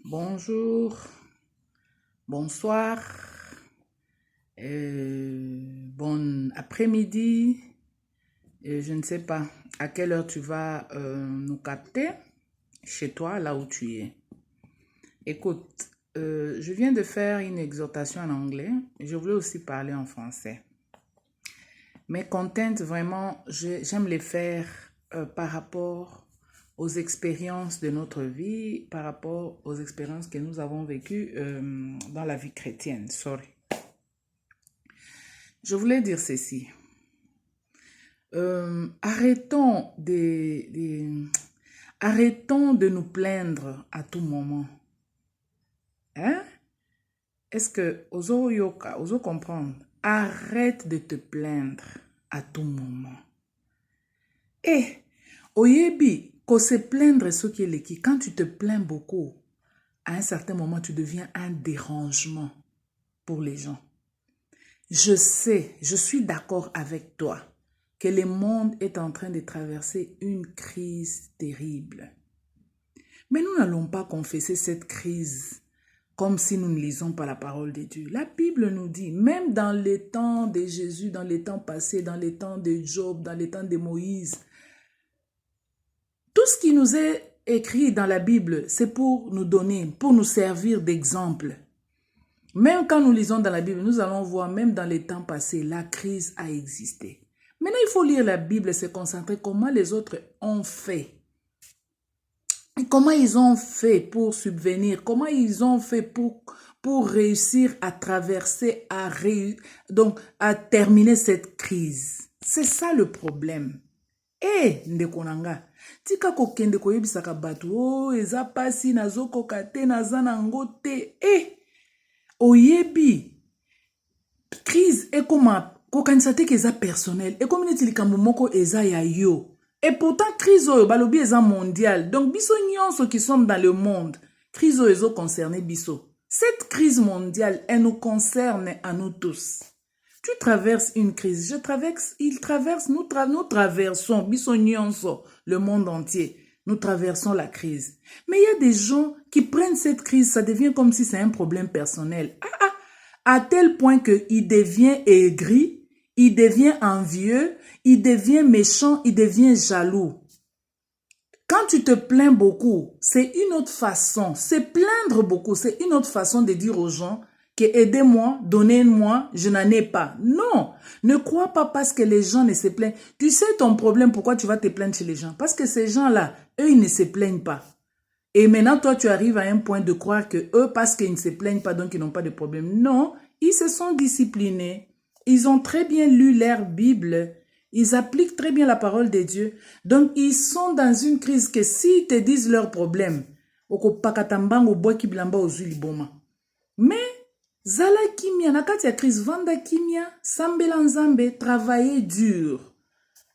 Bonjour, bonsoir, bon après-midi. Je ne sais pas à quelle heure tu vas nous capter chez toi, là où tu es. Écoute, je viens de faire une exhortation en anglais. Je voulais aussi parler en français. Mes contents, vraiment, j'aime les faire par rapport aux expériences de notre vie, par rapport aux expériences que nous avons vécues dans la vie chrétienne. Sorry. Je voulais dire ceci. Arrêtons de nous plaindre à tout moment. Hein? Est-ce que ozo yoka, ozo comprendre? Arrête de te plaindre à tout moment. Et oyebi, ko se plaindre ce qui est l'équipe. Quand tu te plains beaucoup, à un certain moment, tu deviens un dérangement pour les gens. Je sais, je suis d'accord avec toi que le monde est en train de traverser une crise terrible. Mais nous n'allons pas confesser cette crise comme si nous ne lisons pas la parole de Dieu. La Bible nous dit, même dans les temps de Jésus, dans les temps passés, dans les temps de Job, dans les temps de Moïse, tout ce qui nous est écrit dans la Bible, c'est pour nous donner, pour nous servir d'exemple. Même quand nous lisons dans la Bible, nous allons voir, même dans les temps passés, la crise a existé. Maintenant, il faut lire la Bible et se concentrer comment les autres ont fait. Comment ils ont fait pour subvenir, comment ils ont fait pour réussir à traverser, à terminer cette crise. C'est ça le problème. Ndekonanga, tika kokende koyebisaka batu, eza pasi nazokoka te, naza nango te. Oyebi, crise ekoma kokanisa te eza personnel, ekomi neti likambo moko eza ya yo. Et pourtant, crise oyo balobi eza mondial. Donc, biso nyonso qui sommes dans le monde, crise oyo ezo concerne biso. Cette crise mondiale, elle nous concerne à nous tous. Tu traverses une crise, il traverse, nous traversons, biso nyonso, le monde entier. Nous traversons la crise. Mais il y a des gens qui prennent cette crise, ça devient comme si c'est un problème personnel. À tel point qu'il devient aigri, il devient envieux, il devient méchant, il devient jaloux. Quand tu te plains beaucoup, c'est une autre façon. Se plaindre beaucoup, c'est une autre façon de dire aux gens que aidez-moi, donnez-moi, je n'en ai pas. Non, ne crois pas parce que les gens ne se plaignent. Tu sais ton problème, pourquoi tu vas te plaindre chez les gens? Parce que ces gens-là, eux, ils ne se plaignent pas. Et maintenant, toi, tu arrives à un point de croire que eux, parce qu'ils ne se plaignent pas, donc ils n'ont pas de problème. Non, ils se sont disciplinés. Ils ont très bien lu leur Bible. Ils appliquent très bien la parole de Dieu. Donc, ils sont dans une crise que s'ils te disent leurs problèmes, mais, zala kimia, nakati ya crise, vanda kimia, sambela nzambe, travailler dur.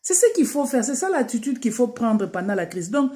C'est ce qu'il faut faire. C'est ça l'attitude qu'il faut prendre pendant la crise. Donc,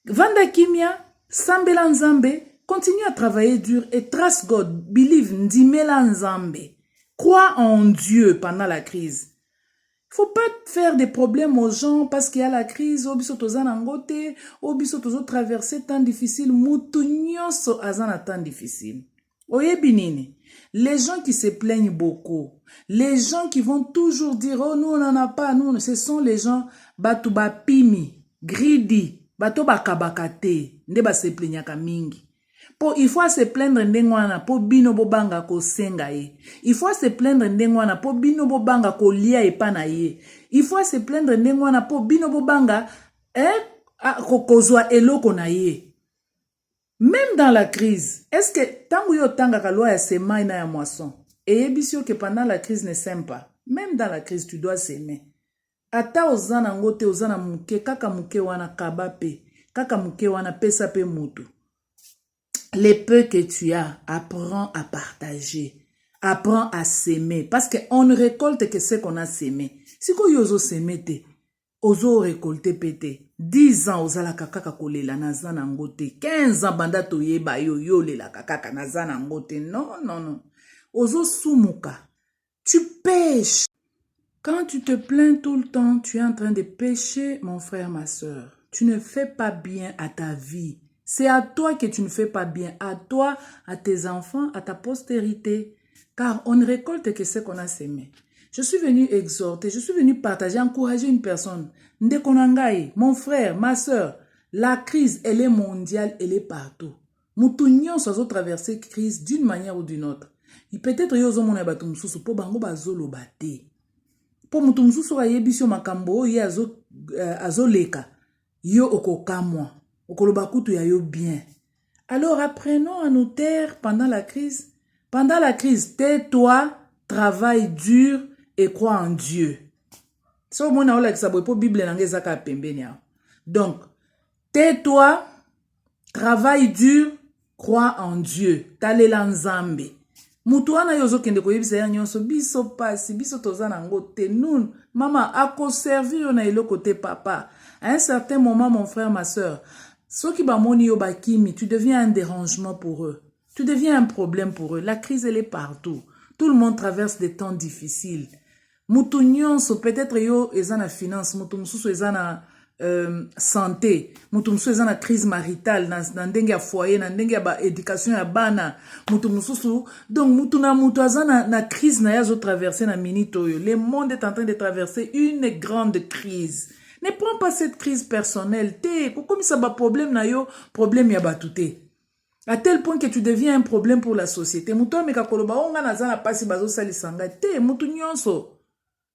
vanda kimia, sambela nzambe, continue à travailler dur et trust God, believe, ndimela nzambe. Crois en Dieu pendant la crise. Il ne faut pas faire des problèmes aux gens parce qu'il y a la crise, obiso tozan angote, obiso tozo traverser temps difficile, mutu nyonso azana temps difficile. Oyebi nini? Les gens qui se plaignent beaucoup, les gens qui vont toujours dire, oh nous on n'en a pas, nous, ce sont les gens, batu bapimi, greedy, batu bakabakate, nde ba se plaignaka mingi. Il faut se plaindre ndengwana po bino bobanga ko senga ye. Il faut se plaindre ndengwana po bino bobanga ko lia epana ye. Il faut se plaindre ndengwana po bino bobanga ko kozwa eloko na ye. Même dans la crise, est-ce que tangu yo tanga loi ya sema na ya moisson? Et ebisio que pendant la crise ne sème pas. Même dans la crise tu dois s'aimer. Ata ozana ngote ozana muke kaka muke wana kabape, kaka muke wana pesa pe mutu. Les peu que tu as, apprends à partager. Apprends à s'aimer. Parce qu'on ne récolte que ce qu'on a sémé. Si vous avez sémé, vous avez récolté pété. 10 ans, vous avez kakaka kolela nazana ngote. 15 ans, banda toyeba yo lela kakaka nazana ngote. Non, non, non. Ozo sumuka. Tu pêches. Quand tu te plains tout le temps, tu es en train de pécher, mon frère, ma soeur. Tu ne fais pas bien à ta vie. C'est à toi que tu ne fais pas bien, à toi, à tes enfants, à ta postérité. Car on ne récolte que ce qu'on a semé. Je suis venu exhorter, je suis venu partager, encourager une personne. Ndekonangai, mon frère, ma soeur, la crise, elle est mondiale, elle est partout. Moutounion soit traverser crise d'une manière ou d'une autre. Peut-être yo zo mona bato mususu po bango bazolo bate. Po mutu mususu ayebisio makambo ye azoleka. Yo okokamwa. Okoloba kutu ya yo bien. Alors apprenons à nous taire pendant la crise. Pendant la crise, tais-toi, travaille dur et crois en Dieu. So mona ola kisabo po Bible nange zaka pembeni. Donc, tais-toi, travaille dur, crois en Dieu. Talela nzambe. Mutu wana yozo kende koyebisa ya nyonso biso pasi biso tozana ngo te nun mama ako servir yo na eloko te papa. À un certain moment mon frère ma soeur, ceux qui bamoni yo bakimi, tu deviens un dérangement pour eux. Tu deviens un problème pour eux. La crise elle est partout. Tout le monde traverse des temps difficiles. Mutu nyonso peut-être yo ezana finance, mutu mususu ezana santé, mutu mususu ezana crise maritale na ndenge ya foyer, na ndenge ya ba éducation ya bana, mutu mususu donc mutu na mutu azana na crise na yazo traverser na minute oyo. Le monde est en train de traverser une grande crise. Ne prends pas cette crise personnelle. Comme ça ba problème na yo, problème ya batouté. À tel point que tu deviens un problème pour la société. Mutu ameka koloba onga nazana pasi bazo salisanga te mutu nyonso.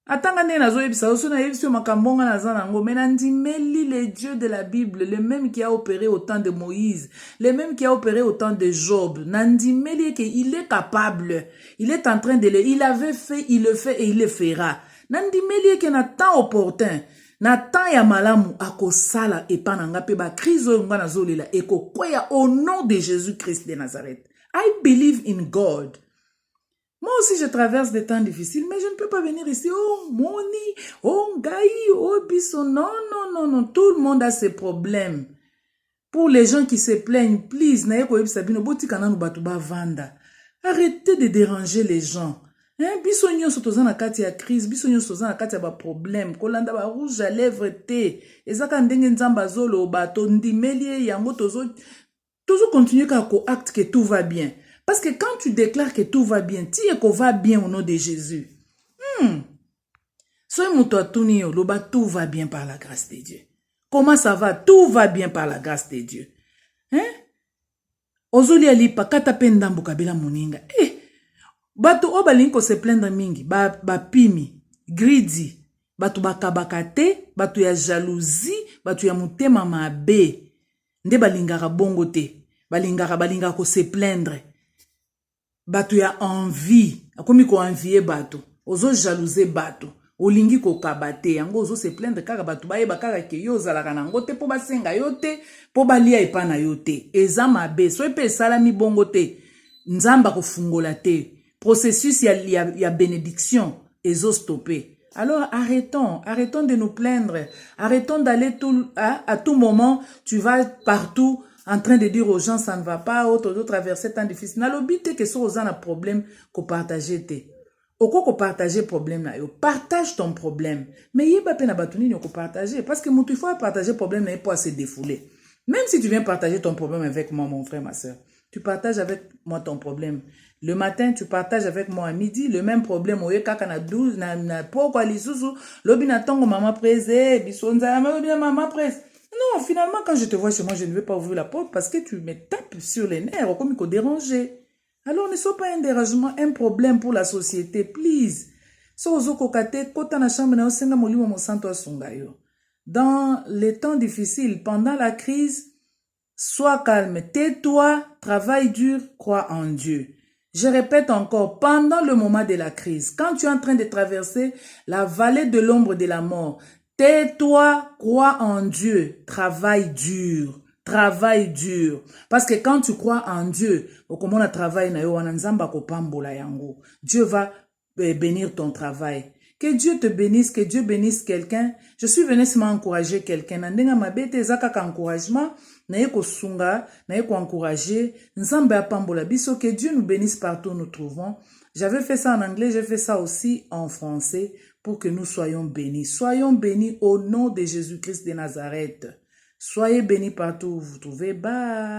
Atanga nde nazo yebisa oso na yebisio makambonga nazana ngo menandimeli le Dieu de la Bible, le même qui a opéré au temps de Moïse, le même qui a opéré au temps de Job. Nandimeli que il est capable, il est en train de le, il avait fait, il le fait et il le fera. Nandimeli que na temps opportun, na temps ya malamu akosala epananga pe ba crise nga nazolela eko kwea au nom de Jésus-Christ de Nazareth. I believe in God. Moi aussi, je traverse des temps difficiles, mais je ne peux pas venir ici. Oh, Moni, oh, Gaï, oh, Bisso. Non, non, non, non. Tout le monde a ses problèmes. Pour les gens qui se plaignent, please, arrêtez de déranger les gens. Bisso nyo sotoza na kati ya crise, bisso nyo sotoza na kati ya ba problème. Kolanda ba rouge à lèvres te. Ezaka ndenge nzamba zolo bato ndimeli yango tozo continuer ka ko acte que tout va bien. Parce que quand tu déclares que tout va bien, tu es qu'on va bien au nom de Jésus. Soy mutoatunio, loba tout va bien par la grâce de Dieu. Comment ça va? Tout va bien par la grâce de Dieu. Ozoli alipa kata pendambu kabila muninga. Bato obalinko se plaindre mingi, ba pimi, greedy, bato bakabakate, bato ya jalousie, bato ya mutema mabe. Nde balingaka bongo te. Balingaka ko se plaindre. Bato ya envie, akomi ko envier bato, ozo jalouser bato, olingi ko kabate, yango ozo se plaindre kaka bato baye bakaka ke yo zalaka nango te po basenga yo te, po balia epana yo te. Eza mabe, so epe salami bongo te, nzamba ko fungola te, processus ya bénédiction ezo stopper. Alors arrêtons de nous plaindre, arrêtons d'aller à tout moment, tu vas partout, en train de dire aux gens, ça ne va pas, autre traverser tant difficile. Na l'obité que so ozana problème ko partager te. Oko ko partager problème na yo. Partage ton problème. Mais yeba pe na batuni ko partager parce que mutu faut partager problème na pour se défouler. Même si tu viens partager ton problème avec moi mon frère ma soeur, tu partages avec moi ton problème. Le matin tu partages avec moi à midi le même problème oye kaka na 12 na poko lisusu lobi na tongo maman prese bisonza maman prese. Non, finalement, quand je te vois chez moi, je ne vais pas ouvrir la porte parce que tu me tapes sur les nerfs comme il faut déranger. Alors, ne sois pas un dérangement, un problème pour la société, please. Dans les temps difficiles, pendant la crise, sois calme, tais-toi, travaille dur, crois en Dieu. Je répète encore, pendant le moment de la crise, quand tu es en train de traverser la vallée de l'ombre de la mort, tais-toi, crois en Dieu, travaille dur. Travaille dur. Parce que quand tu crois en Dieu, Dieu va bénir ton travail. Que Dieu te bénisse, que Dieu bénisse quelqu'un. Je suis venu seulement encourager quelqu'un. Encouragement, encourager. Que Dieu nous bénisse partout où nous trouvons. J'avais fait ça en anglais, j'ai fait ça aussi en français pour que nous soyons bénis. Soyons bénis au nom de Jésus-Christ de Nazareth. Soyez bénis partout où vous vous trouvez. Bye.